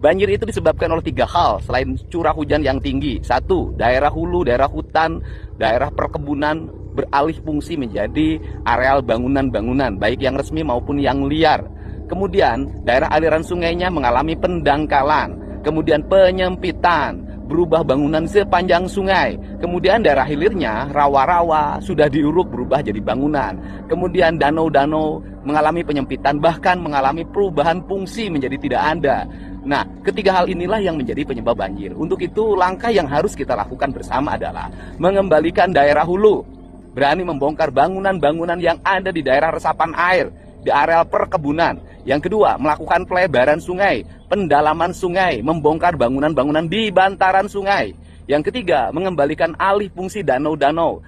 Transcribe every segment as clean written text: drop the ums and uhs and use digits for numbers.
Banjir itu disebabkan oleh 3 hal selain curah hujan yang tinggi. 1, daerah hulu, daerah hutan, daerah perkebunan beralih fungsi menjadi areal bangunan-bangunan, baik yang resmi maupun yang liar. Kemudian, daerah aliran sungainya mengalami pendangkalan, kemudian penyempitan, berubah bangunan sepanjang sungai. Kemudian daerah hilirnya, rawa-rawa, sudah diuruk berubah jadi bangunan. Kemudian danau-danau mengalami penyempitan, bahkan mengalami perubahan fungsi menjadi tidak ada. Nah, ketiga hal inilah yang menjadi penyebab banjir. Untuk itu, langkah yang harus kita lakukan bersama adalah mengembalikan daerah hulu, berani membongkar bangunan-bangunan yang ada di daerah resapan air, di areal perkebunan. Yang kedua, melakukan pelebaran sungai, pendalaman sungai, membongkar bangunan-bangunan di bantaran sungai. Yang ketiga, mengembalikan alih fungsi danau-danau.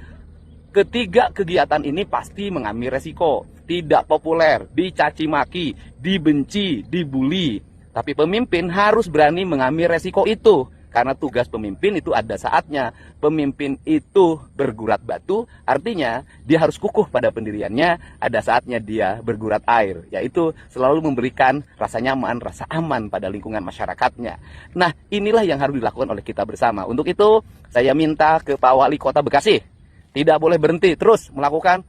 Ketiga kegiatan ini pasti mengambil resiko, tidak populer, dicaci maki, dibenci, dibully. Tapi pemimpin harus berani mengambil resiko itu. Karena tugas pemimpin itu ada saatnya. Pemimpin itu bergurat batu, artinya dia harus kukuh pada pendiriannya. Ada saatnya dia bergurat air, yaitu selalu memberikan rasa nyaman, rasa aman pada lingkungan masyarakatnya. Nah, inilah yang harus dilakukan oleh kita bersama. Untuk itu, saya minta ke Pak Wali Kota Bekasi, tidak boleh berhenti, terus melakukan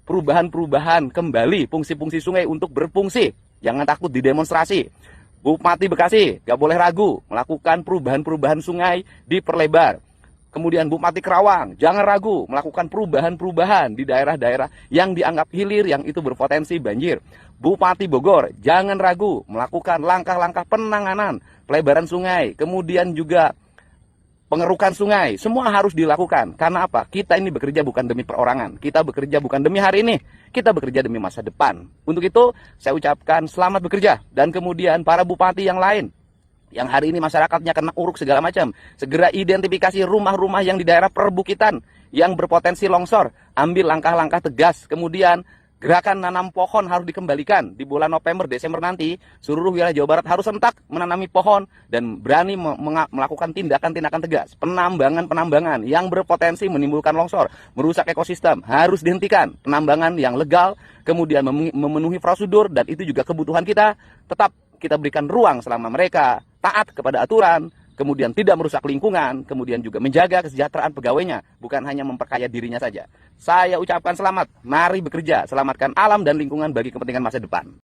perubahan-perubahan kembali fungsi-fungsi sungai untuk berfungsi. Jangan takut didemonstrasi. Bupati Bekasi, gak boleh ragu melakukan perubahan-perubahan sungai diperlebar. Kemudian Bupati Kerawang, jangan ragu melakukan perubahan-perubahan di daerah-daerah yang dianggap hilir yang itu berpotensi banjir. Bupati Bogor, jangan ragu melakukan langkah-langkah penanganan pelebaran sungai, kemudian juga pengerukan sungai. Semua harus dilakukan. Karena apa? Kita ini bekerja bukan demi perorangan. Kita bekerja bukan demi hari ini. Kita bekerja demi masa depan. Untuk itu, saya ucapkan selamat bekerja. Dan kemudian para bupati yang lain, yang hari ini masyarakatnya kena uruk segala macam, segera identifikasi rumah-rumah yang di daerah perbukitan, yang berpotensi longsor. Ambil langkah-langkah tegas. Kemudian, gerakan nanam pohon harus dikembalikan. Di bulan November, Desember nanti, seluruh wilayah Jawa Barat harus sentak menanami pohon dan berani melakukan tindakan-tindakan tegas. Penambangan-penambangan yang berpotensi menimbulkan longsor, merusak ekosistem, harus dihentikan. Penambangan yang legal, kemudian memenuhi prosedur, dan itu juga kebutuhan kita. Tetap kita berikan ruang selama mereka taat kepada aturan, kemudian tidak merusak lingkungan, kemudian juga menjaga kesejahteraan pegawainya, bukan hanya memperkaya dirinya saja. Saya ucapkan selamat, mari bekerja, selamatkan alam dan lingkungan bagi kepentingan masa depan.